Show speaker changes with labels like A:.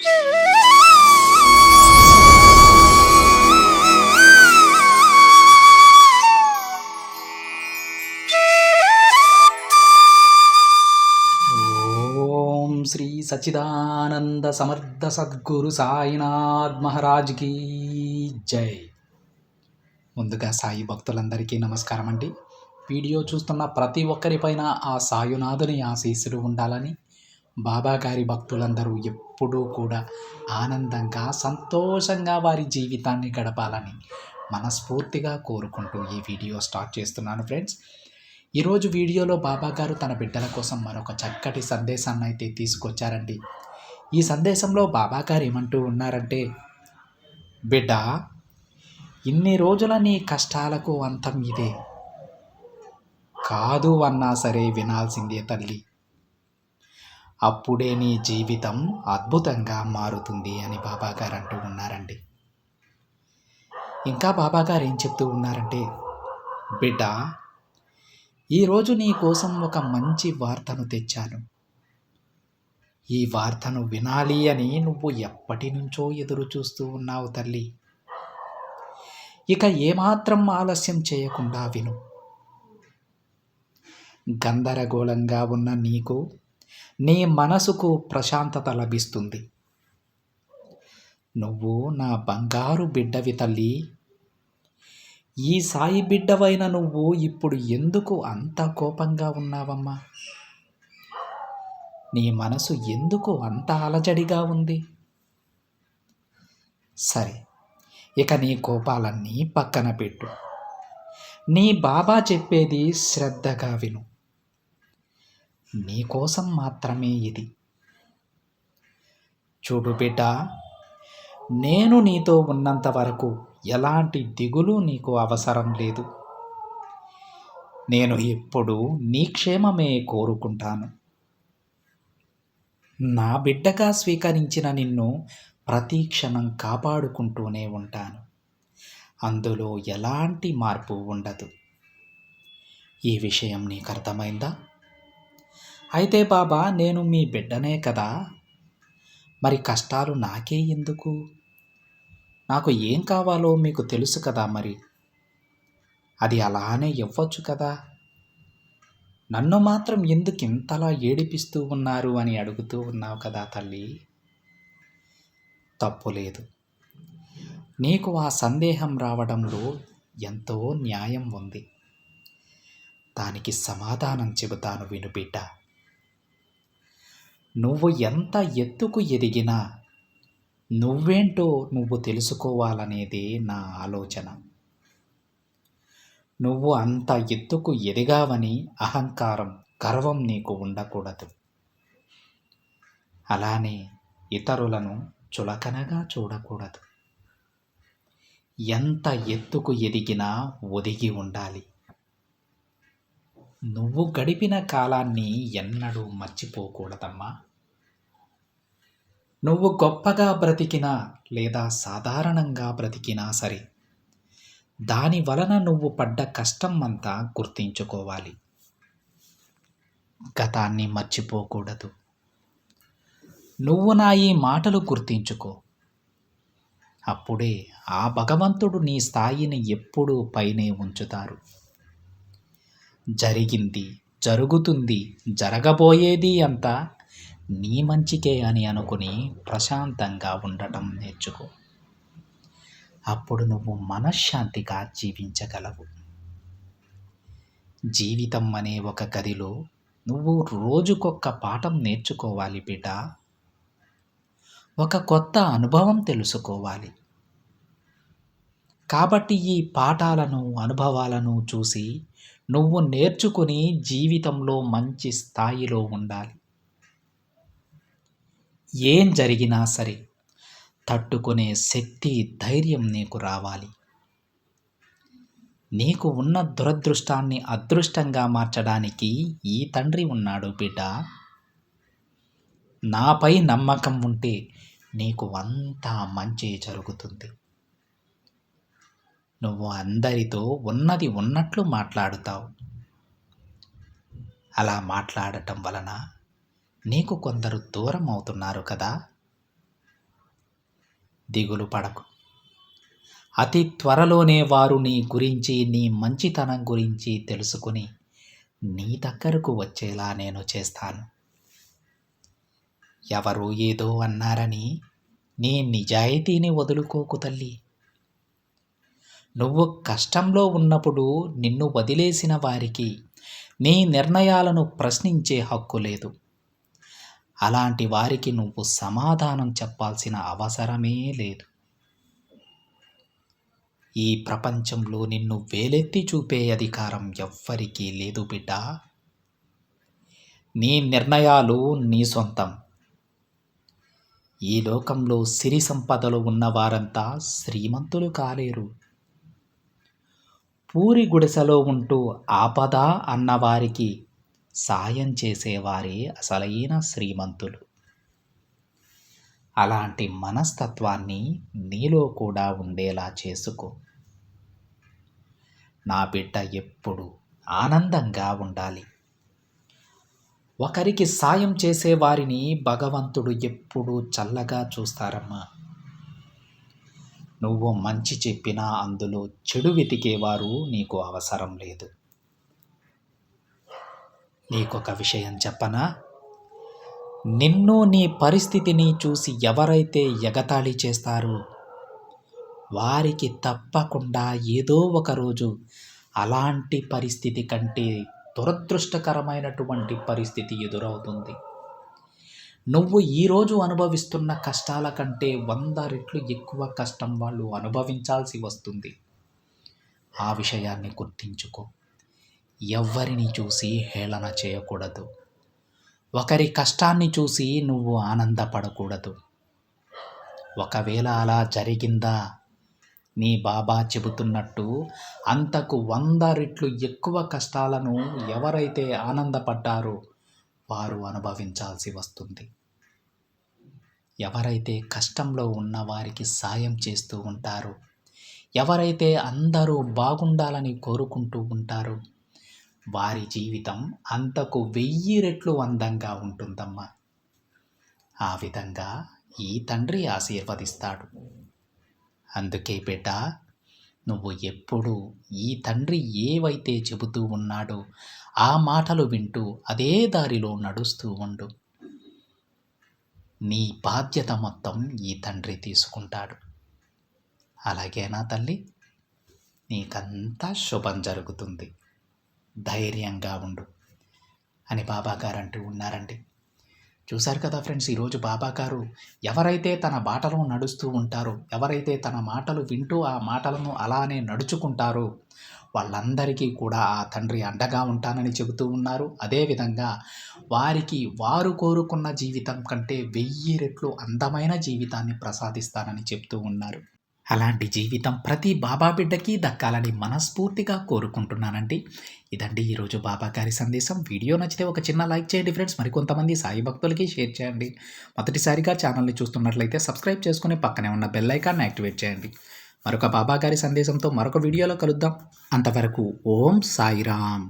A: ఓం శ్రీ సచ్చిదానంద సమర్థ సద్గురు సాయినాథ్ మహారాజ్ కి జై. ముందుగా సాయి భక్తులందరికీ నమస్కారం అండి. వీడియో చూస్తున్న ప్రతి ఒక్కరిపైన ఆ సాయునాథుని ఆశీస్సులు ఉండాలని, బాబా గారి భక్తులందరూ ఎప్పుడూ కూడా ఆనందంగా సంతోషంగా వారి జీవితాన్ని గడపాలని మనస్ఫూర్తిగా కోరుకుంటూ ఈ వీడియో స్టార్ట్ చేస్తున్నాను ఫ్రెండ్స్. ఈరోజు వీడియోలో బాబా గారు తన బిడ్డల కోసం మరొక చక్కటి సందేశాన్ని అయితే తీసుకొచ్చారండి. ఈ సందేశంలో బాబా గారు ఏమంటూ ఉన్నారంటే, బిడ్డ, ఇన్ని రోజుల నీ కష్టాలకు అంతం ఇదే కాదు అన్నా సరే వినాల్సిందే తల్లి. అప్పుడే నీ జీవితం అద్భుతంగా మారుతుంది అని బాబా గారు అంటూ ఉన్నారండి. ఇంకా బాబా గారు ఏం చెప్తూ ఉన్నారంటే, బిడ్డ, ఈరోజు నీ కోసం ఒక మంచి వార్తను తెచ్చాను. ఈ వార్తను వినాలి అని నువ్వు ఎప్పటి నుంచో ఎదురు చూస్తూ ఉన్నావు తల్లి. ఇక ఏమాత్రం ఆలస్యం చేయకుండా విను. గందరగోళంగా ఉన్న నీకు, నీ మనసుకు ప్రశాంతత లభిస్తుంది. నువ్వు నా బంగారు బిడ్డవి తల్లి. ఈ సాయి బిడ్డవైన నువ్వు ఇప్పుడు ఎందుకు అంత కోపంగా ఉన్నావమ్మా? నీ మనసు ఎందుకు అంత అలజడిగా ఉంది? సరే, ఇక నీ కోపాలన్నీ పక్కన పెట్టు. నీ బాబా చెప్పేది శ్రద్ధగా విను. నీకోసం మాత్రమే ఇది. చూడు బిడ్డ, నేను నీతో ఉన్నంత వరకు ఎలాంటి దిగులు నీకు అవసరం లేదు. నేను ఎప్పుడూ నీ క్షేమమే కోరుకుంటాను. నా బిడ్డగా స్వీకరించిన నిన్ను ప్రతి క్షణం కాపాడుకుంటూనే ఉంటాను. అందులో ఎలాంటి మార్పు ఉండదు. ఈ విషయం నీకు అర్థమైందా? అయితే బాబా, నేను మీ బిడ్డనే కదా, మరి కష్టాలు నాకే ఎందుకు? నాకు ఏం కావాలో మీకు తెలుసు కదా, మరి అది అలానే ఇవ్వచ్చు కదా. నన్ను మాత్రం ఎందుకు ఇంతలా ఏడిపిస్తూ ఉన్నారు అని అడుగుతూ ఉన్నావు కదా తల్లి. తప్పులేదు. నీకు ఆ సందేహం రావడంలో ఎంతో న్యాయం ఉంది. దానికి సమాధానం చెబుతాను విను బిడ్డ. నువ్వు ఎంత ఎత్తుకు ఎదిగినా నువ్వేంటో నువ్వు తెలుసుకోవాలనేదే నా ఆలోచన. నువ్వు అంత ఎత్తుకు ఎదిగావని అహంకారం, గర్వం నీకు ఉండకూడదు. అలానే ఇతరులను చులకనగా చూడకూడదు. ఎంత ఎత్తుకు ఎదిగినా ఒదిగి ఉండాలి. నువ్వు గడిపిన కాలాన్ని ఎన్నడూ మర్చిపోకూడదమ్మా. నువ్వు గొప్పగా బ్రతికినా లేదా సాధారణంగా బ్రతికినా సరే, దాని వలన నువ్వు పడ్డ కష్టం అంతా గుర్తించుకోవాలి. గతాన్ని మర్చిపోకూడదు. నువ్వు నా ఈ మాటలు గుర్తించుకో. అప్పుడే ఆ భగవంతుడు నీ స్థాయిని ఎప్పుడూ పైనే ఉంచుతారు. జరిగింది, జరుగుతుంది, జరగబోయేది అంతా నీ మంచికే అని అనుకుని ప్రశాంతంగా ఉండటం నేర్చుకో. అప్పుడు నువ్వు మనశ్శాంతిగా జీవించగలవు. జీవితం అనే ఒక గదిలో నువ్వు రోజుకొక్క పాఠం నేర్చుకోవాలి బిడ్డ. ఒక కొత్త అనుభవం తెలుసుకోవాలి. కాబట్టి ఈ పాఠాలను, అనుభవాలను చూసి నువ్వు నేర్చుకుని జీవితంలో మంచి స్థాయిలో ఉండాలి. ఏం జరిగినా సరే తట్టుకునే శక్తి, ధైర్యం నీకు రావాలి. నీకు ఉన్న దురదృష్టాన్ని అదృష్టంగా మార్చడానికి ఈ తండ్రి ఉన్నాడు బిడ్డ. నాపై నమ్మకం ఉంటే నీకు అంతా మంచి జరుగుతుంది. నువ్వు అందరితో ఉన్నది ఉన్నట్లు మాట్లాడుతావు. అలా మాట్లాడటం వలన నీకు కొందరు దూరం అవుతున్నారు కదా. దిగులు పడకు. అతి త్వరలోనే వారు నీ గురించి, నీ మంచితనం గురించి తెలుసుకుని నీ దగ్గరకు వచ్చేలా నేను చేస్తాను. ఎవరు ఏదో అన్నారని నీ నిజాయితీని వదులుకోకు తల్లి. నువ్వు కష్టంలో ఉన్నప్పుడు నిన్ను వదిలేసిన వారికి నీ నిర్ణయాలను ప్రశ్నించే హక్కు లేదు. అలాంటి వారికి నువ్వు సమాధానం చెప్పాల్సిన అవసరమే లేదు. ఈ ప్రపంచంలో నిన్ను వేలెత్తి చూపే అధికారం ఎవ్వరికీ లేదు బిడ్డా. నీ నిర్ణయాలు నీ సొంతం. ఈ లోకంలో సిరి సంపదలు ఉన్నవారంతా శ్రీమంతులు కాలేరు. పూరి గుడిసెలో ఉంటూ ఆపద అన్నవారికి సాయం చేసేవారే అసలైన శ్రీమంతులు. అలాంటి మనస్తత్వాన్ని నీలో కూడా ఉండేలా చేసుకో. నా బిడ్డ ఎప్పుడు ఆనందంగా ఉండాలి. ఒకరికి సాయం చేసేవారిని భగవంతుడు ఎప్పుడూ చల్లగా చూస్తారమ్మా. నువ్వు మంచి చెప్పినా అందులో చెడు వెతికేవారు నీకు అవసరం లేదు. నీకొక విషయం చెప్పనా? నిన్ను నీ పరిస్థితిని చూసి ఎవరైతే ఎగతాళి చేస్తారో వారికి తప్పకుండా ఏదో ఒకరోజు అలాంటి పరిస్థితి కంటే దురదృష్టకరమైనటువంటి పరిస్థితి ఎదురవుతుంది. నువ్వు ఈరోజు అనుభవిస్తున్న కష్టాల కంటే 100 రెట్లు ఎక్కువ కష్టం వాళ్ళు అనుభవించాల్సి వస్తుంది. ఆ విషయాన్ని గుర్తించుకో. ఎవ్వరిని చూసి హేళన చేయకూడదు. ఒకరి కష్టాన్ని చూసి నువ్వు ఆనందపడకూడదు. ఒకవేళ అలా జరిగిందా, నీ బాబా చెబుతున్నట్టు అంతకు 100 రెట్లు ఎక్కువ కష్టాలను ఎవరైతే ఆనందపడ్డారో వారు అనుభవించాల్సి వస్తుంది. ఎవరైతే కష్టంలో ఉన్న వారికి సాయం చేస్తూ ఉంటారో, ఎవరైతే అందరూ బాగుండాలని కోరుకుంటూ ఉంటారో వారి జీవితం అంతకు 1000 రెట్లు అందంగా ఉంటుందమ్మా. ఆ విధంగా ఈ తండ్రి ఆశీర్వదిస్తాడు. అందుకే బిడ్డ, నువ్వు ఎప్పుడూ ఈ తండ్రి ఏవైతే చెబుతూ ఉన్నాడో ఆ మాటలు వింటూ అదే దారిలో నడుస్తూ ఉండు. నీ బాధ్యత మొత్తం ఈ తండ్రి తీసుకుంటాడు. అలాగేనా తల్లి? నీకంతా శుభం జరుగుతుంది. ధైర్యంగా ఉండు అని బాబాగారు అంటూ ఉన్నారండి. చూశారు కదా ఫ్రెండ్స్, ఈరోజు బాబాగారు ఎవరైతే తన బాటలో నడుస్తూ ఉంటారో, ఎవరైతే తన మాటలు వింటూ ఆ మాటలను అలానే నడుచుకుంటారో వాళ్ళందరికీ కూడా ఆ తండ్రి అండగా ఉంటానని చెబుతూ ఉన్నారు. అదేవిధంగా వారికి వారు కోరుకున్న జీవితం కంటే 1000 రెట్లు అందమైన జీవితాన్ని ప్రసాదిస్తానని చెప్తూ ఉన్నారు. అలాంటి జీవితం ప్రతి బాబా బిడ్డకి దక్కాలని మనస్ఫూర్తిగా కోరుకుంటున్నానండి. ఇదండి ఈరోజు బాబా గారి సందేశం. వీడియో నచ్చితే ఒక చిన్న లైక్ చేయండి ఫ్రెండ్స్. మరికొంతమంది సాయి భక్తులకి షేర్ చేయండి. మొదటిసారిగా ఛానల్ని చూస్తున్నట్లయితే సబ్స్క్రైబ్ చేసుకుని పక్కనే ఉన్న బెల్ ఐకాన్ని యాక్టివేట్ చేయండి. మరొక బాబా గారి సందేశంతో మరొక వీడియోలో కలుద్దాం. అంతవరకు ఓం సాయిరామ్.